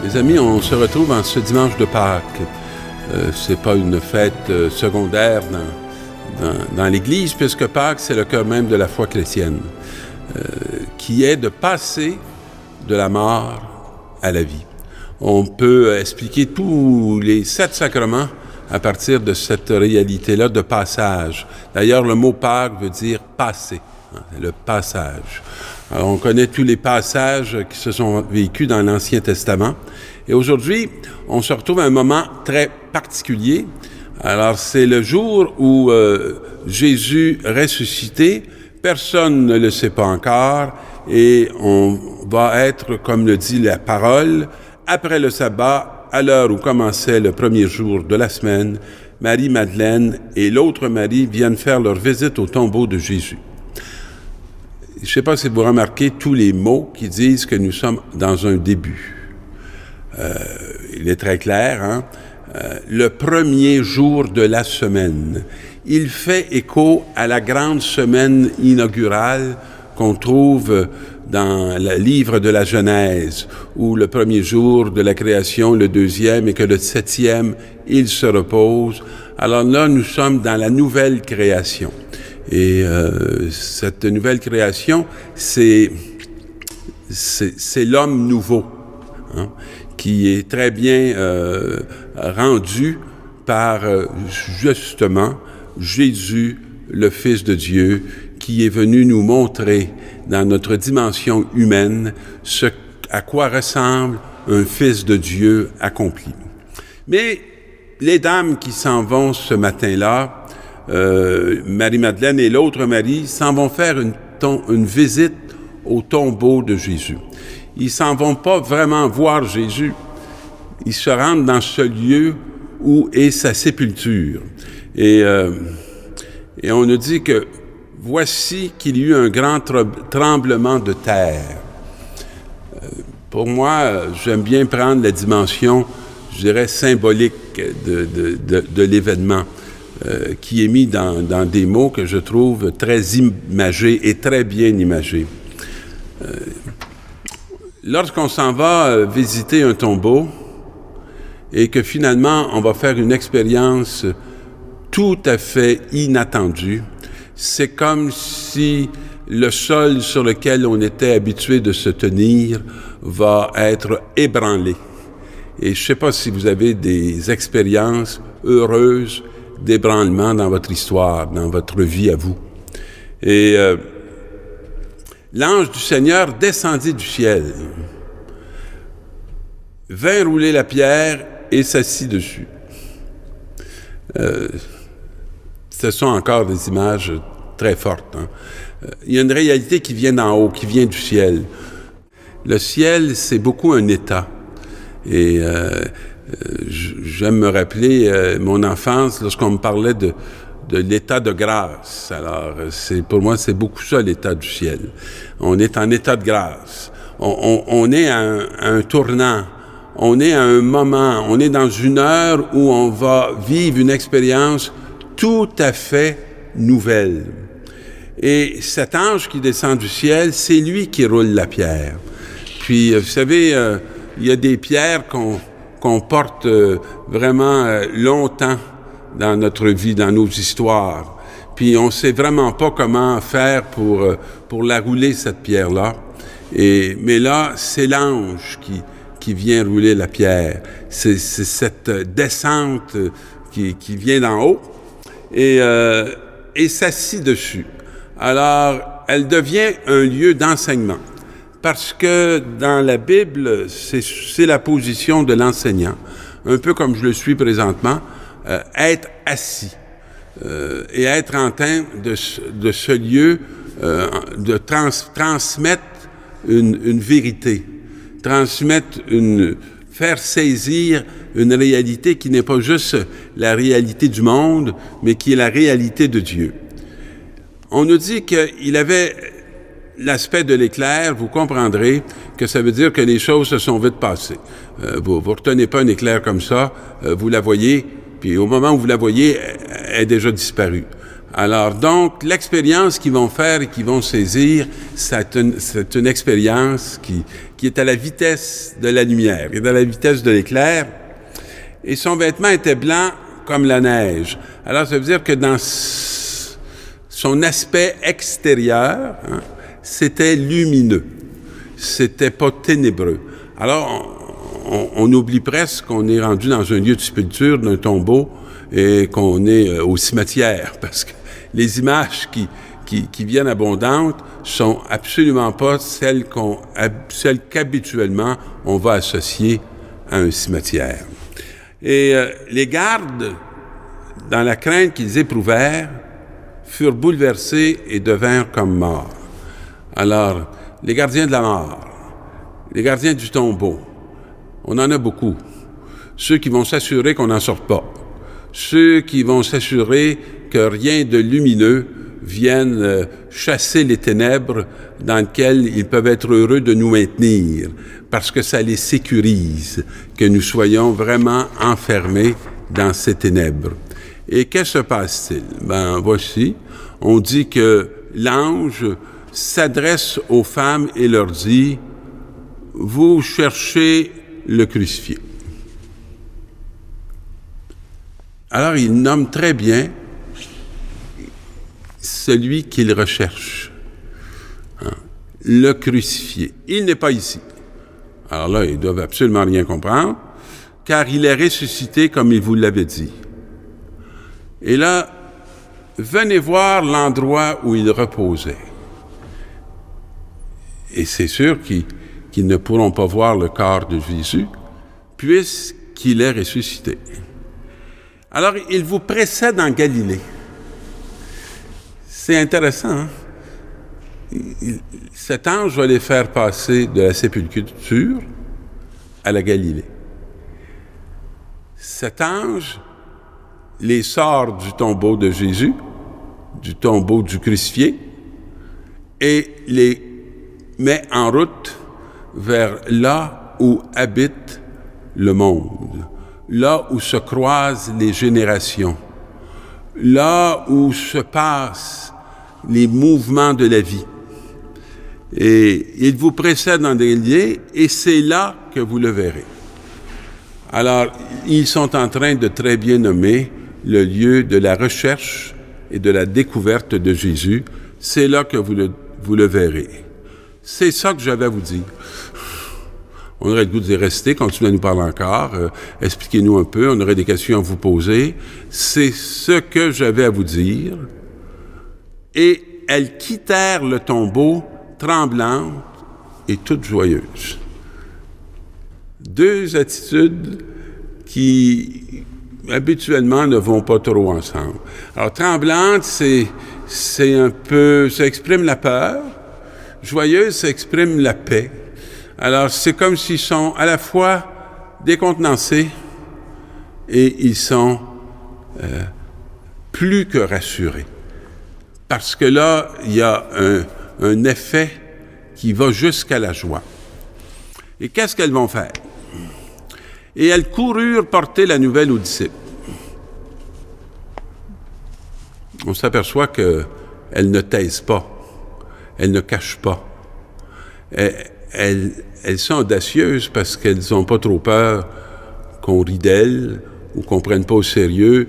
Les amis, on se retrouve en ce dimanche de Pâques. C'est pas une fête secondaire dans l'Église, puisque Pâques, c'est le cœur même de la foi chrétienne, qui est de passer de la mort à la vie. On peut expliquer tous les 7 sacrements à partir de cette réalité-là de passage. D'ailleurs, le mot Pâques veut dire passer, le passage. Alors, on connaît tous les passages qui se sont vécus dans l'Ancien Testament. Et aujourd'hui, on se retrouve à un moment très particulier. Alors, c'est le jour où Jésus ressuscité. Personne ne le sait pas encore. Et on va être, comme le dit la parole, après le sabbat, à l'heure où commençait le premier jour de la semaine, Marie-Madeleine et l'autre Marie viennent faire leur visite au tombeau de Jésus. Je ne sais pas si vous remarquez tous les mots qui disent que nous sommes dans un début. Il est très clair, hein? Le premier jour de la semaine. Il fait écho à la grande semaine inaugurale qu'on trouve dans le livre de la Genèse, où le premier jour de la création, le deuxième, et que le 7e, il se repose. Alors là, nous sommes dans la nouvelle création. Et cette nouvelle création, c'est l'homme nouveau, hein, qui est très bien rendu par, justement, Jésus, le Fils de Dieu, qui est venu nous montrer dans notre dimension humaine ce à quoi ressemble un Fils de Dieu accompli. Mais les dames qui s'en vont ce matin-là, Marie-Madeleine et l'autre Marie, s'en vont faire une visite au tombeau de Jésus. Ils s'en vont pas vraiment voir Jésus. Ils se rendent dans ce lieu où est sa sépulture. Et on nous dit que voici qu'il y eut un grand tremblement de terre. Pour moi, j'aime bien prendre la dimension, je dirais, symbolique de l'événement, qui est mis dans des mots que je trouve très imagés et très bien imagés. Lorsqu'on s'en va visiter un tombeau et que finalement on va faire une expérience tout à fait inattendue, c'est comme si le sol sur lequel on était habitué de se tenir va être ébranlé. Et je ne sais pas si vous avez des expériences heureuses d'ébranlement dans votre histoire, dans votre vie à vous. Et l'ange du Seigneur descendit du ciel, vint rouler la pierre et s'assit dessus. Ce sont encore des images très fortes. Hein? Il y a une réalité qui vient d'en haut, qui vient du ciel. Le ciel, c'est beaucoup un état. Et j'aime me rappeler mon enfance lorsqu'on me parlait de l'état de grâce. Alors, pour moi, c'est beaucoup ça, l'état du ciel. On est en état de grâce. On est à un tournant. On est à un moment. On est dans une heure où on va vivre une expérience tout à fait nouvelle. Et cet ange qui descend du ciel, c'est lui qui roule la pierre. Puis, vous savez, il y a des pierres qu'on porte vraiment longtemps dans notre vie, dans nos histoires. Puis on sait vraiment pas comment faire pour la rouler, cette pierre-là. Mais là, c'est l'ange qui vient rouler la pierre. C'est cette descente qui vient d'en haut et s'assit dessus. Alors, elle devient un lieu d'enseignement. Parce que dans la Bible, c'est la position de l'enseignant, un peu comme je le suis présentement, être assis et être en train de ce lieu de transmettre une vérité, faire saisir une réalité qui n'est pas juste la réalité du monde, mais qui est la réalité de Dieu. On nous dit qu'il avait l'aspect de l'éclair, vous comprendrez que ça veut dire que les choses se sont vite passées. Vous retenez pas un éclair comme ça, vous la voyez, puis au moment où vous la voyez, elle est déjà disparue. Alors, donc, l'expérience qu'ils vont faire et qu'ils vont saisir, c'est une expérience qui est à la vitesse de la lumière, qui est à la vitesse de l'éclair. Et son vêtement était blanc comme la neige. Alors, ça veut dire que dans son aspect extérieur, hein, c'était lumineux. C'était pas ténébreux. Alors, on oublie presque qu'on est rendu dans un lieu de sépulture, d'un tombeau, et qu'on est au cimetière, parce que les images qui viennent abondantes sont absolument pas celles qu'habituellement on va associer à un cimetière. Et les gardes, dans la crainte qu'ils éprouvèrent, furent bouleversés et devinrent comme morts. Alors, les gardiens de la mort, les gardiens du tombeau, on en a beaucoup. Ceux qui vont s'assurer qu'on n'en sorte pas. Ceux qui vont s'assurer que rien de lumineux vienne chasser les ténèbres dans lesquelles ils peuvent être heureux de nous maintenir, parce que ça les sécurise, que nous soyons vraiment enfermés dans ces ténèbres. Et que se passe-t-il? Ben, voici, on dit que l'ange s'adresse aux femmes et leur dit, « Vous cherchez le crucifié. » Alors, il nomme très bien celui qu'il recherche. Hein? Le crucifié. Il n'est pas ici. Alors là, ils doivent absolument rien comprendre, car il est ressuscité comme il vous l'avait dit. Et là, venez voir l'endroit où il reposait. Et c'est sûr qu'ils ne pourront pas voir le corps de Jésus, puisqu'il est ressuscité. Alors, il vous précède en Galilée. C'est intéressant, hein? Cet ange va les faire passer de la sépulture à la Galilée. Cet ange les sort du tombeau de Jésus, du tombeau du crucifié, et les met en route vers là où habite le monde, là où se croisent les générations, là où se passent les mouvements de la vie. Et il vous précède dans des lieux, et c'est là que vous le verrez. Alors, ils sont en train de très bien nommer le lieu de la recherche et de la découverte de Jésus. C'est là que vous le verrez. C'est ça que j'avais à vous dire. On aurait le goût de rester, continuez à nous parler encore, expliquez-nous un peu, on aurait des questions à vous poser. C'est ce que j'avais à vous dire. Et elles quittèrent le tombeau tremblantes et toutes joyeuses. Deux attitudes qui habituellement ne vont pas trop ensemble. Alors, tremblante, c'est un peu, ça exprime la peur. Joyeuse, ça exprime la paix. Alors, c'est comme s'ils sont à la fois décontenancés et ils sont plus que rassurés. Parce que là, il y a un effet qui va jusqu'à la joie. Et qu'est-ce qu'elles vont faire? Et elles coururent porter la nouvelle aux disciples. On s'aperçoit qu'elles ne taisent pas, elles ne cachent pas. Elles sont audacieuses parce qu'elles n'ont pas trop peur qu'on rit d'elles ou qu'on ne prenne pas au sérieux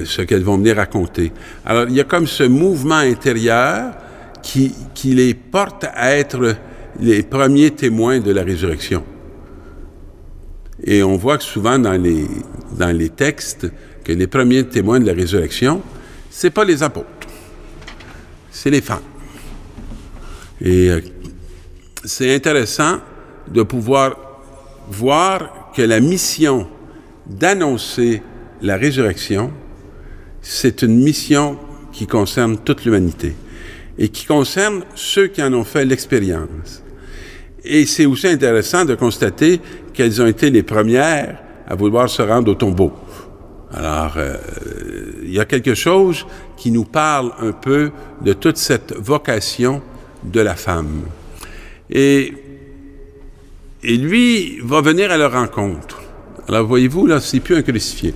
ce qu'elles vont venir raconter. Alors, il y a comme ce mouvement intérieur qui les porte à être les premiers témoins de la résurrection. Et on voit que souvent dans les textes que les premiers témoins de la résurrection, c'est pas les apôtres, c'est les femmes. Et c'est intéressant de pouvoir voir que la mission d'annoncer la résurrection, c'est une mission qui concerne toute l'humanité et qui concerne ceux qui en ont fait l'expérience. Et c'est aussi intéressant de constater qu'elles ont été les premières à vouloir se rendre au tombeau. Alors, il y a quelque chose qui nous parle un peu de toute cette vocation de la femme. Et lui va venir à leur rencontre. Alors, voyez-vous, là, c'est plus un crucifié.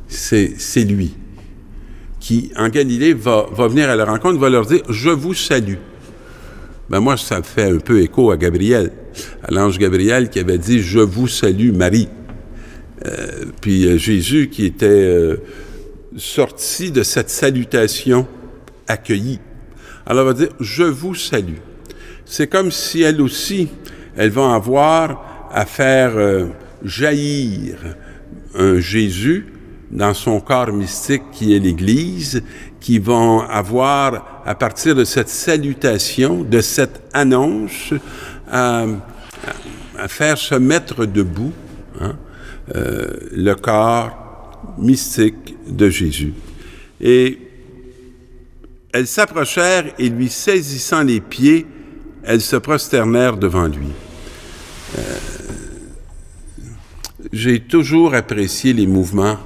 C'est lui qui, en Galilée, va venir à leur rencontre, va leur dire « Je vous salue ». Ben moi, ça fait un peu écho à Gabriel, à l'ange Gabriel qui avait dit « Je vous salue, Marie ». Puis Jésus qui était sorti de cette salutation accueillie. Alors, elle va dire « Je vous salue ». C'est comme si elle aussi, elle va avoir à faire jaillir un Jésus dans son corps mystique qui est l'Église, qui vont avoir, à partir de cette salutation, de cette annonce, à faire se mettre debout le corps mystique de Jésus. Et elles s'approchèrent et lui saisissant les pieds, elles se prosternèrent devant lui. J'ai toujours apprécié les mouvements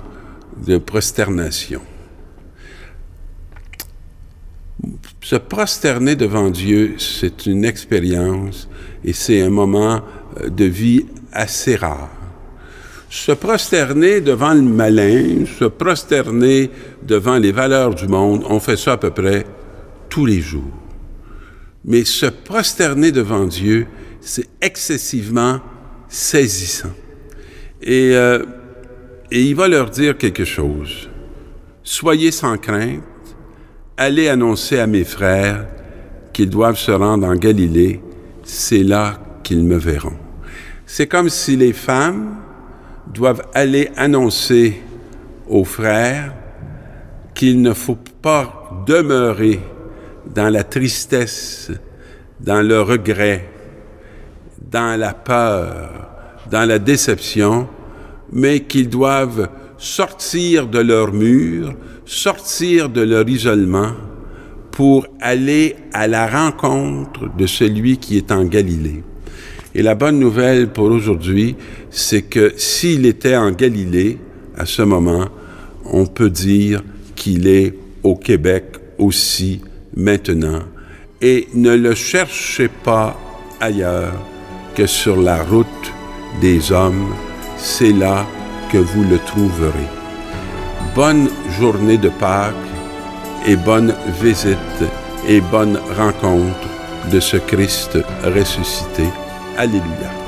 de prosternation. Se prosterner devant Dieu, c'est une expérience et c'est un moment de vie assez rare. Se prosterner devant le malin, se prosterner devant les valeurs du monde, on fait ça à peu près tous les jours. Mais se prosterner devant Dieu, c'est excessivement saisissant. Et il va leur dire quelque chose. « Soyez sans crainte, allez annoncer à mes frères qu'ils doivent se rendre en Galilée, c'est là qu'ils me verront. » C'est comme si les femmes doivent aller annoncer aux frères qu'il ne faut pas demeurer dans la tristesse, dans le regret, dans la peur, dans la déception, mais qu'ils doivent sortir de leur mur, sortir de leur isolement pour aller à la rencontre de celui qui est en Galilée. Et la bonne nouvelle pour aujourd'hui, c'est que s'il était en Galilée, à ce moment, on peut dire qu'il est au Québec aussi maintenant. Et ne le cherchez pas ailleurs que sur la route des hommes, c'est là que vous le trouverez. Bonne journée de Pâques et bonne visite et bonne rencontre de ce Christ ressuscité. Alléluia.